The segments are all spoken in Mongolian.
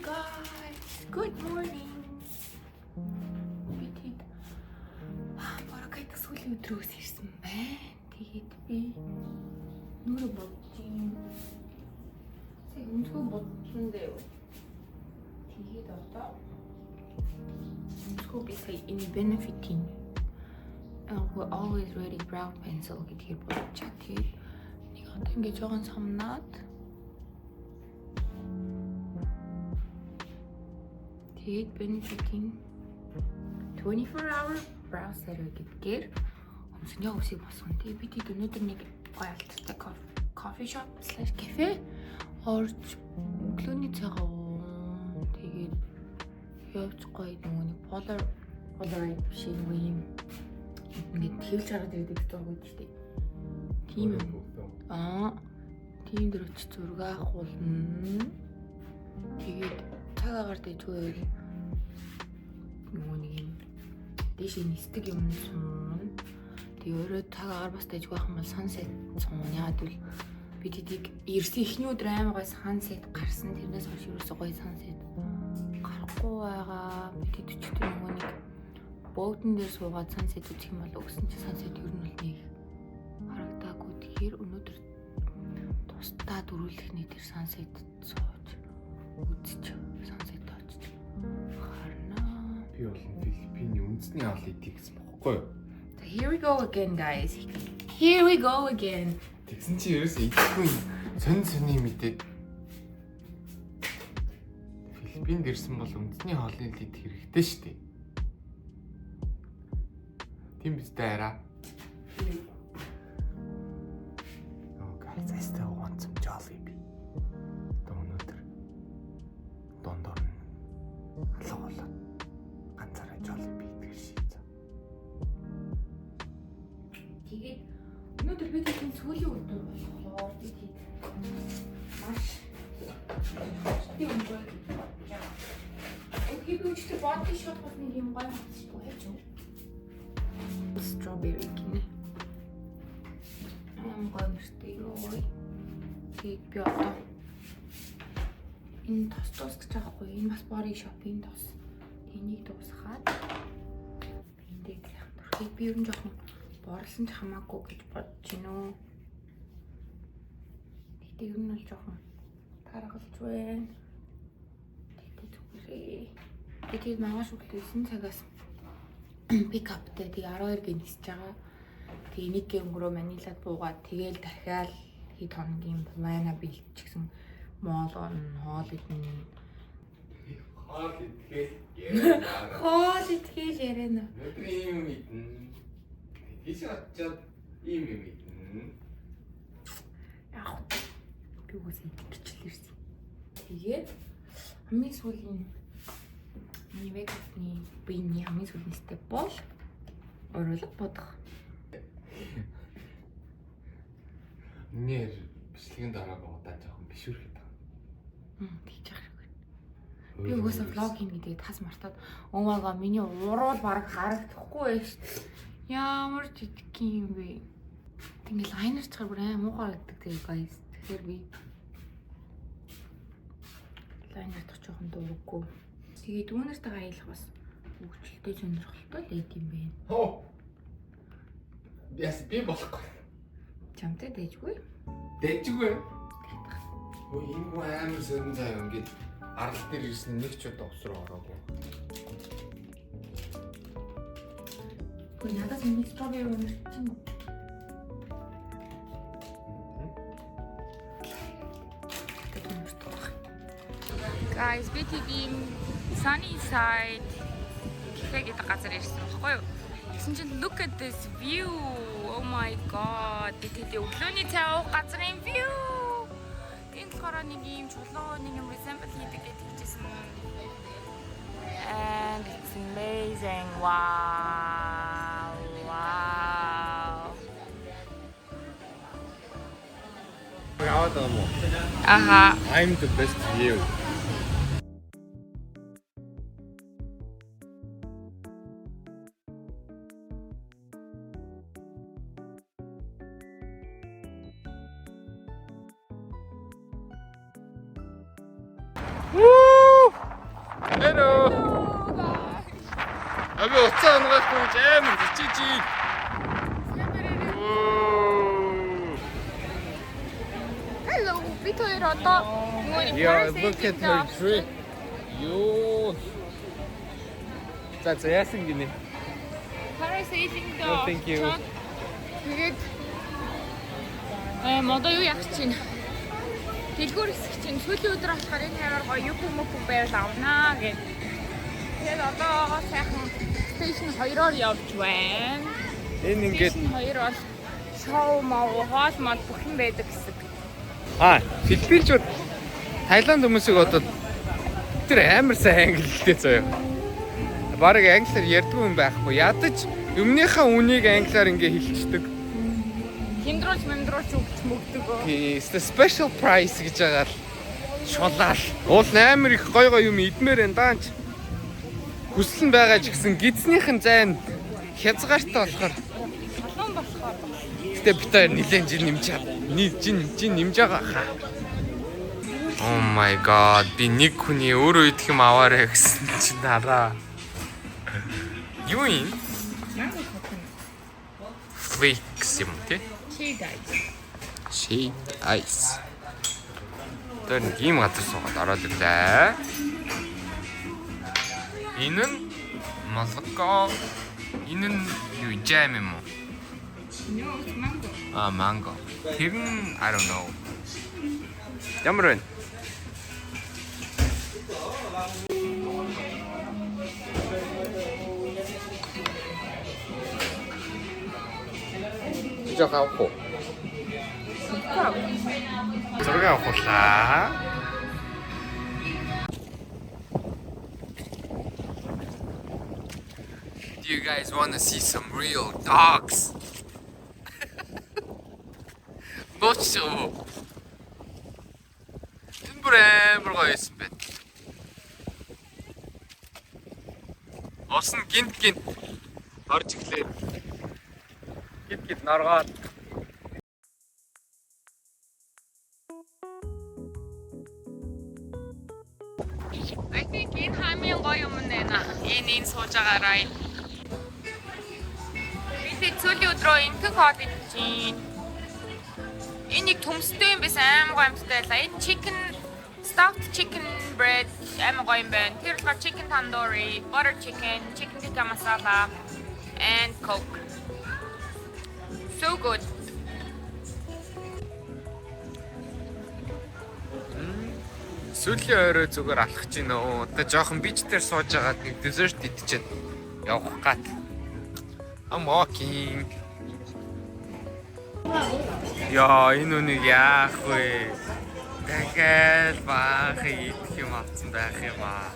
guys, good morning. Бид баракайт сүүлийн өдрөөс ирсэн байна. Тэгээд би нүрэ бодчих. Тэг өнцгөө бодсон дээ. Тэгээд одоо өнцгөө би сая энэ benefit-ийн we're always ready brow pencil гэдгээр бодчих. Тэгээд нэг одоо ингэж жоохон сомнаад тэгээд benefit-ийн 24-hour brow setter гэдгээр өмсөний өвсийг босгоно. Тэгээд бид өнөөдөр нэг гоё алдартай coffee shop / cafe орж өглөөний цагаа тэгээд явж гоё нэг Polaroid биш юм ингээд хэвлж хараад ирдэг зураг үү шүү дээ. Тийм тийм дөрөвч зураг авахулна. Тэгээд цаг агаар дэжгүй нэг юм дэш нисдэг юм суун. Тэгээ өөрөө цаг агаар бас дэжгүй байх юм бол sunset суун. Яагаад гэвэл бид эдийг ирсэн ихний өдөр аймаг гой sunset гарсан. Тэрнээс хойш ерөөсөө гоё sunset гарахгүй байгаа. Бид өчигдөр нэг богдон дээр суугаад sunset үзэх юм бол өгсөн чи sunset ер нь бол нэг харагдаагүй. Тэгэхээр өнөөдөр тусдаа дөрүүлэхний тэр sunset сууж үзчих. Sunset очиж харна. Би бол Филиппиний үндэсний авал идэх гэсэн бохоггүй юу? So here we go again guys. Here we go again. Тэгсэн чи ерөөсөө идэхгүй сонь мэдээд Филиппинд ирсэн бол үндэсний хоолны л идэх хэрэгтэй шүү дээ. Тийм биз дээ арай. Oh guys, I still want some Jollibee. Өнөөдөр дондор алга болоод ганцаараа Jollibee идэх шийдсэн. Тэгээд өнөөдөр бид энэ сүүлийн өдөр болохоор бид маш тийм өнгөө. Окей, би өчтөр body shot бас нэг юм гоё хийчихгүй хайж юу? Strawberry гинэ. Гоё нэртэй ой. Тэгээд би одоо энэ тос гэж аахгүй. Энэ бас body shop-ийн тос. Энийг дуусгаад эндээ сайхан дурхийг би ер нь жоохон борлсон ч хамаагүй гэж бодож байна уу. Тэгтээ ер нь бол жоохон таргалж байна. Тэгтээ зүгээрээ. Тэгээд магаш өглөө 9 цагаас pick up дээр 12-гийн нисэж байгаа. Тэгээ нэг өнгөрөө Манилад буугаад тэгэл дахиад хэд хоногийн плана бэлтчихсэн моол орно, хоол идэнэ. Хоол итгэл яриана. Өдөр юм идэн. Тийш очоод ийм юм идэн. Яг би үгүй идчихлээрсэн. Тэгээд хамгийн сүүлийн Вегасны биений хамгийн сүүлийн степ бол оруулах бодох. Нэр бичлэгийн дараа удаа жоохон бишүүрхэд байгаа. Тэгж харахгүй. Би угаасаа влог хийн гэдэг тас мартаад өөмөөгөө миний уруул бараг харагдахгүй байж. Ямар жижиг юм бэ? Тэгэл лайнер чагаар бүр аим муу харагддаг тэгээ guys. Тэгэхээр би лайнер тох жоохон дуурайгүй. Тэгээд дүүнэртэйгээ аялах бас хөвгчлөлтэй сонирхолтой л байд юм байна. Хоо. Яс би болохгүй. Чамтай дэжгүй. Дэжгүй. Өө энэ амар сонин заа юм ингээд арал дээр ирсэн нэг ч удаа усруу ороогүй. Гүн надад миний strawberry өнөрч юм. Guys, би тийм sunny side гэдэг газар ирсэн байхгүй юу? Тэгсэн чинь look at this view. Oh my god. Би тийм өглөөний цай уух газрын view. Энэ болохоор нэг юм чулуу нэг юм resemble хийдэг гэж хэлжсэн. And it's amazing. Wow. Wow. Aha. I'm the best view. Woo! Аби уцаа унгахгүй амар хичээжий. Hello, бид хоёр одоо Yeah, look at her drip. Ёо. За яасан гинэ. Parasailing No, thank you. Тэгээд одоо юу яах чинь? Дэлгүүр хэсэг чинь сүүлийн өдөр болохоор энэ хайраар гоё юу мөкү байвал авнаа гэв. Тэгээд одоо сайхан station 2-оор явж байна. Энэ ингээд Station 2 бол шоу моо хоол мол бүх юм байдаг хэсэг. Филиппинчууд Таиланд хүмүүсийг одоо тэр амар сайн англи хэлтэй заяа. Бараг англиар ярьдгүй юм байхгүй. Ядаж өмнөхөө үнийг англиар ингээ хэлчихдэг. Хиндруулж өгч мөгдөг. Special price гэж байгаа л шулаал. Уул амар их гой юм идмээр энэ даанч. Хүсэл нь байгаа ч гэсэн гидснийхэн зайн хязгаартай болохоор. Халуун болохоор. Гэтэ битээр нилээн жин нэмж чад. Жин нэмж байгаа хаа. Oh my god. Би нэг хүний өөрөө идэх юм аваарэ гэсэн чинь дараа. Юу юм? Flakes юм тий? Shake ice. Тэр нэг юм газар суугаад ороод ирлээ. Энэ нь молоко. Энэ нь юу jam юм уу? No, it's mango. Mango. Тэр нь I don't know. Ямар вэ? Жоо хаахгүй. Зураг авахлаа. Do you guys want to see some real dogs? Бочоо. Тэмбрээ байсан бэ. Осон гинт орж ирлээ. Гинт норгоод. I think энэ хамгийн гоё юм нэ. Энэ сууж байгаарай. Бид сүүлийн өдрөө энтэг хоол идчихин. Энэ нэг төмстэй юм байсан аим гоё юмтай байлаа. Энэ chicken stuffed chicken bread аим гоё юм байна. Тэр болохоор chicken tandoori, butter chicken tikka masala and coke. So good. Сүүлийн орой зүгээр алхаж гинэ. Одоо жоохон бич дээр сууж агаад нэг dessert идчихэд явах гат. I'm walking. Яа, энэ үнийг яах вэ? Дахиад баах идэх юм авсан байх юм аа.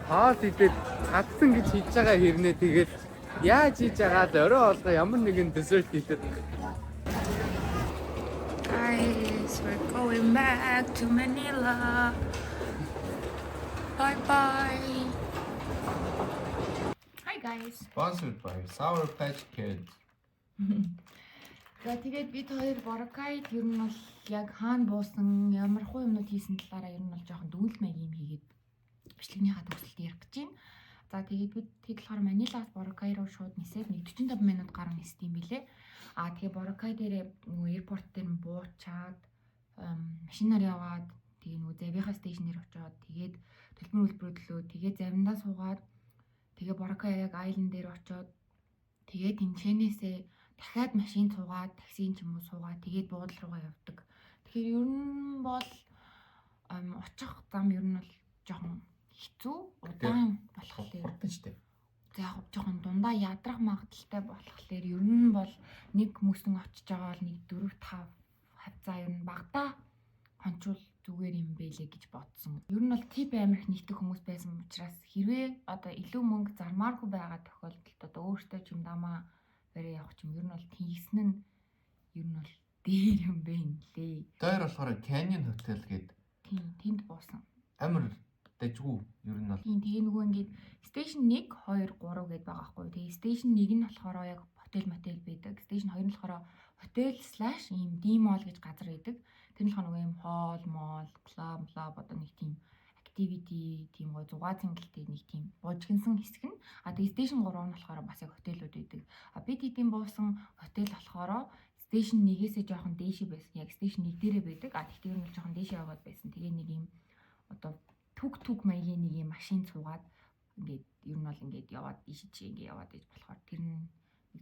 Хаал идээд татсан гэж хийж байгаа хэрнээ тэгээд яаж хийж байгаа л орой олго ямар нэгэн dessert идээд. Guys, we're going back to Manila. Bye bye. Hi guys. Sponsored by Sour Patch Kids. За тэгээд бид хоёр Boracay ер нь бол яг хаана буусан, ямар хуу юмнууд хийсэн талаараа ер нь бол жоохон дүгнэлт маяг юм хийгээд бичлэгнийхаа төгсөлд ярих гэж байна. За тэгээд бид болохоор Манилаас Boracay руу шууд нисээд 45 минут гаруй нисдэм билээ. Тэгээ Boracay дээрээ нөгөө аэропорт дээр нь буучаад машинаар яваад тэгээ нөгөө завийнхаа стейшнээр очиод тэгээд төлбөр үйлбэрүүлээ. Тэгээд заримдаа суугаад тэгээ Boracay яг айленд дээр очиод тэгээд тэнцэнээсээ дахиад машин цугаад таксийн ч юм уу суугаад тэгээд буудлын руугаа явдаг. Тэгэхээр ер нь бол очих зам ер нь бол жоохон хэцүү удаан болохоор хурдан штэ. За яг жоохон дундаа ядрах магадaltaй болохоор ер нь бол нэг хүмүүсийн очиж байгаа бол нэг 4-5 хавцаа ер нь багтаа хончвол зүгээр юм бэлээ гэж бодсон. Ер нь бол тип амирх нийтэх хүмүүс байсан учраас хэрвээ одоо илүү мөнгө зармааргүй байгаа тохиолдолд одоо өөртөө ч юм дамаа барай явах юм ер нь бол тийсэн нь ер нь бол дээр юм байна лээ. Тэр болохоор Canyon Hotel гээд тэнд буусан. амар дэжгүй ер нь бол. Тийм тэгээ нөгөө ингээд station 1 2 3 гэдээ байгаа байхгүй. Тэгээ station 1 нь болохоор яг хотел мотел байдаг. Station 2 нь болохоор хотел/ ийм D mall гэж газар байдаг. Тэр нь болохоор нөгөө юм хоол, mall, club одоо нэг тийм activity тийм гоо 6 цэнгэлтэй нэг тийм бужигнсан хэсэг нь. Тэгээ station 3 нь болохоор бас яг хотелууд байдаг. Бид хэдийн буусан хотел болохоор station 1-ээсээ жоохон дээшээ байсан. Яг station 1 дээрээ байдаг. Тэгтээ нь жоохон дээшээ яваад байсан. Тэгээ нэг юм одоо түг маягийн нэг юм машин цугаад ингээд ер нь бол ингээд яваад ийш ингээд яваад иж болохоор тэр нь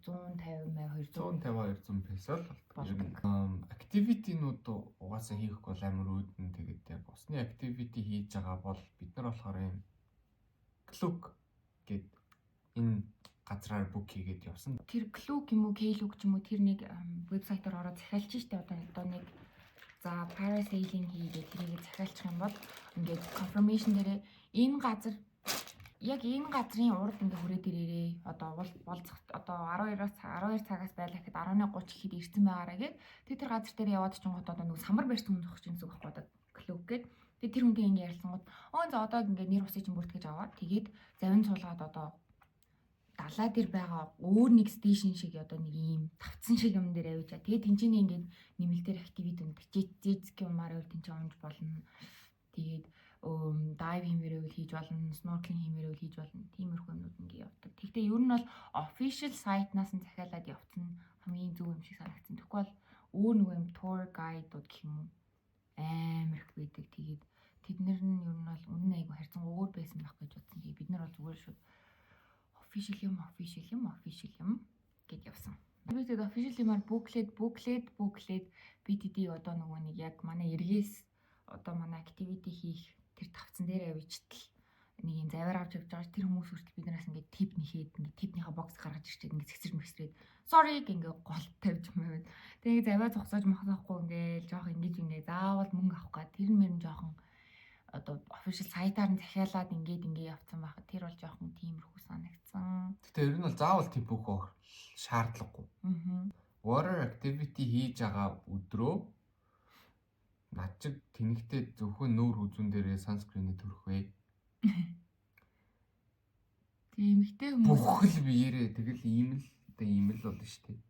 150 200 песо л болдог. Activity-нууд угаасаа хийх бол амар үүдэн тэгээд яг усны activity хийж байгаа бол бид нар болохоор юм клуб гэд энэ газраар бук хийгээд явсан. Тэр клуб юм уу, K-луг ч юм уу тэр нэг вебсайтаар ороод захиалж штэ одоо нэг за parasailing хийгээд тэрийг захиалчих юм бол ингээд confirmation дээрээ энэ газар яг энэ газрын урд ингээ хүрээд ирээрээ одоо болцох одоо 12 цагаас байлаа гэхэд 11:30 ихэд ирсэн байгаараа гээд тэр газар дээр яваад ч гот одоо нэг самбар барьсан хүн зогсож байгаа байхгүй одоо клуб гээд тэр хүнтэй ингээ ярилцсангууд за одоо ингээ нэр усыг чинь бүртгэж аваад тэгээд завин цуулгаад одоо далаа дээр байгаа өөр нэг стейшн шиг одоо нэг ийм тавцсан шиг юм дээр авчаа тэгээд тэнцэнэ ингээ нэмэлтээр активити зэзки умаар үл тэнцэн онж болно тэгээд дайв хиймээрээ хийж болно, snorkeling хиймээрээ хийж болно. Тиймэрхүү юмнууд ингээ явдаг. Тэгтээ ер нь бол official site-наас нь захиалаад явцсан хамгийн зөв юм шиг санагдсан. Тэгэхгүй бол өөр нэг юм tour guide-ууд гэх юм уу амар их байдаг. Тэгээд тэднэр нь ер нь бол үнэн айгу харьцан өөр байсан байх гэж бодсон. Тэгээд бид нар бол зүгээр шууд official юм гэд явсан. Би тэгээд official юмар booklet BTD одоо нөгөө нэг яг манай эргээс одоо манай activity хийх тэр тавцсан дээр авчитал нэг юм заваар авч явж байгаа тэр хүмүүс хүртэл биднээс ингээд тип нэхэд ингээд типнийхээ бокс гаргаж ирчихэд ингээд зэгсэрээд sorry ингээд гол тавьж маяг. Тэгээ заваа зогсоож махсахгүй ингээд жоох ингээд заавал мөнгө авах га тэр мөрн жоохон одоо official сайтаар нь захиалаад ингээд явцсан байхад тэр бол жоохон тиймэрхүү санагдсан. Гэтэ ер нь бол заавал тип өгөх шаардлагагүй. Water activity хийж байгаа өдрөө над чиг тэнэгтэй зөвхөн нүүр хүзүүн дээрээ санскрины төрөх вэ. Тиймэгтэй хүмүүс бүхэл биеэрээ тэгэл ийм л болно шүү дээ.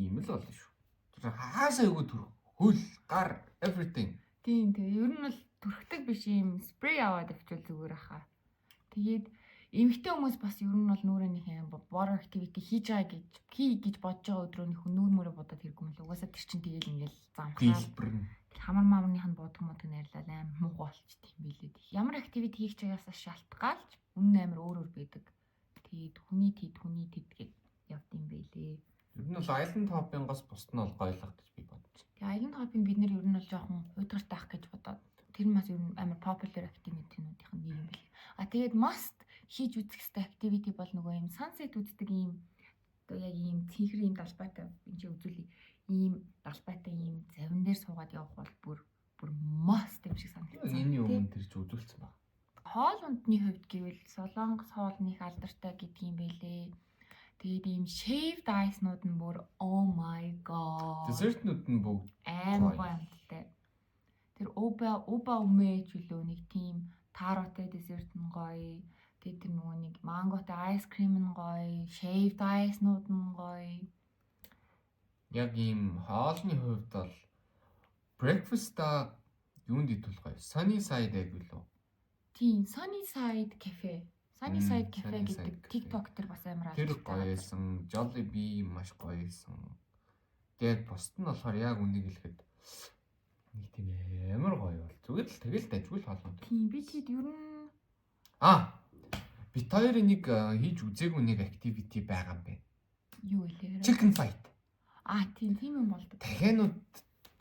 Ийм л болно шүү. Тэр хаасаа өгөө төрөх хөл гар everything. Тийм ер нь бол төрхтэй биш юм спрей аваад авчвал зүгээр хаа. Тэгээд эмэгтэй хүмүүс бас ер нь бол нүрэнийхээ water activity хийж байгаа гэж бодож байгаа өдрөөнийх нь нүүр мөрөө бодоод хэрэггүй юм л угаасаа тэр чинь тэгэл ингээл замхаа. Хамар маамных нь бодох нэрлэл аим муу болчт юм билээ. Ямар activity хийж байгаасаа шалтгаалж үнэн амир өөр байдаг. Тэгээд хүний тэд гээд явд юм байлээ. Ер нь бол Island Hop-ын-гоос бусд нь бол гойлгодож би бодчих. Тэгээд Island Hop-ын бид нар ер нь бол жоохон уйдгартай ах гэж бодоод тэр нь бас ер нь амар popular activity-нуудынх нь нэг юм билээ. Тэгээд must хийж үзэх хэрэгтэй activity бол нөгөө юм sunset үздэг юм одоо яг ийм цэнхэр ийм далбайтай энэ чи үзүүлээ. Ийм далбайтай ийм завин дээр суугаад явах бол бүр must юм шиг санагдсан. Энэний өмнө тэр ч үзүүлсэн баг. Хоол ундны хувьд гэвэл солонгос хоолных алдартай гэдэг юм байлээ. Тэгээд ийм shaved ice-нууд нь бүр oh my god. Dessert-нууд нь бүгд амар гоймтай. Тэр оба умэж үлөө нэг тийм таарутай dessert нь гоё. Тэгээд тэр нөгөө нэг манготой ice cream нь гоё, shaved ice-нууд нь гоё. Яг ийм хоолны хувьд бол breakfast-а юунд идвэл гоё? Sunnyside гэвэл үү? Тийм, Sunnyside Cafe. Sunnyside Cafe гэдэг TikTok дээр бас амар алдартай. Тэр гоё байсан. Jollibee маш гоё байсан. Тэгээд бусд нь болохоор яг үнийг хэлэхэд нэг тийм амар гоё бол. Зүгээр л тэгэл дажгүй л хоолнууд. Тийм, би тэгэд ер нь бит хоёрын нэг хийж үзээгүй нэг activity байгаа юм байна. Юу вэ? Chicken fight. Тийм юм болдог. Дахианууд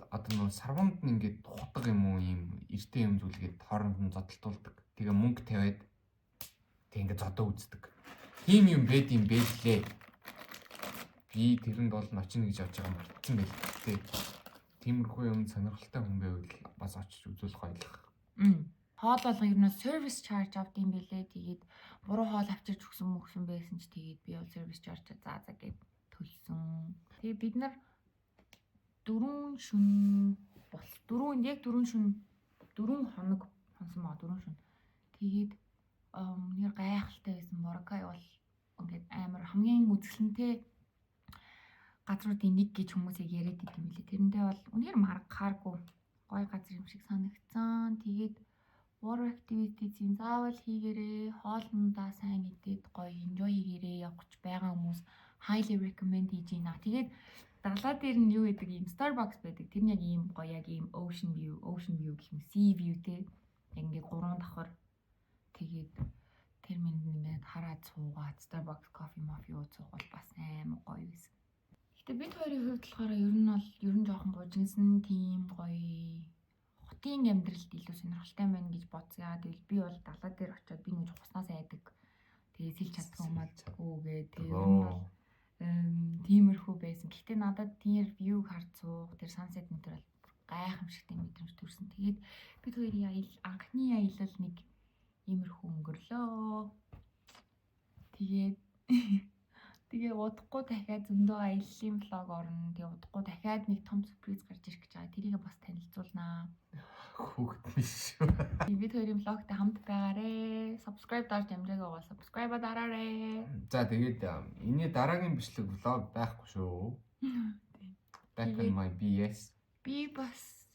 одоо нөө сарвамд нь ингээд хутга юм уу ийм эртээ юм зүйлгээд хооронд нь зодтолтуулдаг. Тэгээ мөнгө тавиад тэг ингээд зодоо үздэг. Тим юм байд юм бэлээ. Би тэрэнд бол очино гэж явж байгаа мартсан байл. Тэ тиймэрхүү юм сонирхолтой хүн байвал бас очиж үзүүл гоёлох. Хоол болгоо ер нь service charge авдсан бэлээ. Тэгээд буруу хоол авчирч өгсөн байсан ч тэгээд би бол service charge за гэд төлсөн. Тэгээ бид нар 4 хоног хонсон ба 4 шөнө. Тэгээд нэр гайхалтай байсан. Боракай бол ингээд амар хамгийн үзэсгэлэнтэй газруудын нэг гэж хүмүүсийг яриад идэв юм билээ. Тэрнтэй бол үнээр маргахааргүй гоё газар юм шиг санагдсан. Тэгээд water activities-ийн заавал хийгээрэй. Хоолндоо сайн идээд гоё enjoy хийгээрэй. Явах байгаа хүмүүс highly recommend хийж байна. Тэгээд далаа дээр нь юу гэдэг юм Starbucks байдаг. Тэр нь яг ийм гоё яг ийм ocean view гэх юм sea view те. Яг ингээ 3 давхар. Тэгээд тэр минь ингээд хараад суугаад Starbucks coffee ууцах бол бас амар гоё байсан. Гэтэ бид хоёрын хувьд болохоор ер нь жоохон гожинсан тийм гоё хотын амьдралд илүү сонирхолтой байна гэж бодсон. Яа тэгвэл би бол далаа дээр очиод би нүж хуснаас айдаг. Тэгээ сэлж чадсан юмаагүй тэгээ ер нь бол тиймэрхүү байсан. Гэхдээ надад тэр view харж суух, тэр sunset мэтэр бол гайхамшигтай мэдрэмж төрсөн. Тэгээд бид хоёрын анхны аялал нэг иймэрхүү өнгөрлөө. Тэгээ удахгүй дахиад зөндөө аяллаа влог орно. Тэгээ удахгүй дахиад нэг том сюрприз гарч ирэх гэж байгаа. Тэрийг бас танилцуулнаа. Хүүхэд биш шүү. Бид хоёрын влогтой хамт байгаарэ. Subscribe дарж амжаагаа бол subscribe дараарэ. За тэгээд энэ дараагийн бичлэг влог байхгүй шүү. Back on my BS. Би бас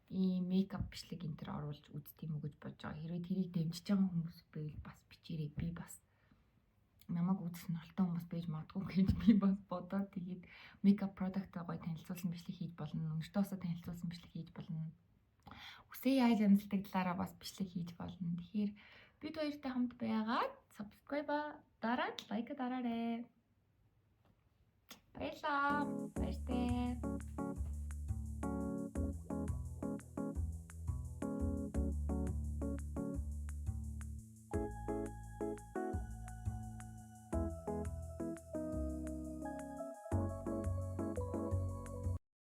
ийм мейкап бичлэг энэ төр оруулж үзт юм уу гэж бодож байгаа. Хэрвээ тэрийг дэмжиж байгаа хүмүүс байвал бас бичээрэй. Би бас намайг үзэх нөлтөө хүмүүс байж магадгүй гэж би бас бодоод тэгээд makeup product-тай гоё танилцуулсан бичлэг хийж болно. Өнөртөө бас танилцуулсан бичлэг хийж болно. Үсээ яаж амжилттай талаараа бас бичлэг хийж болно. Тэгэхээр бид хоёртай хамт байгаад subscribe дараад лайк дараарай. Баярлалаа. Баяртай.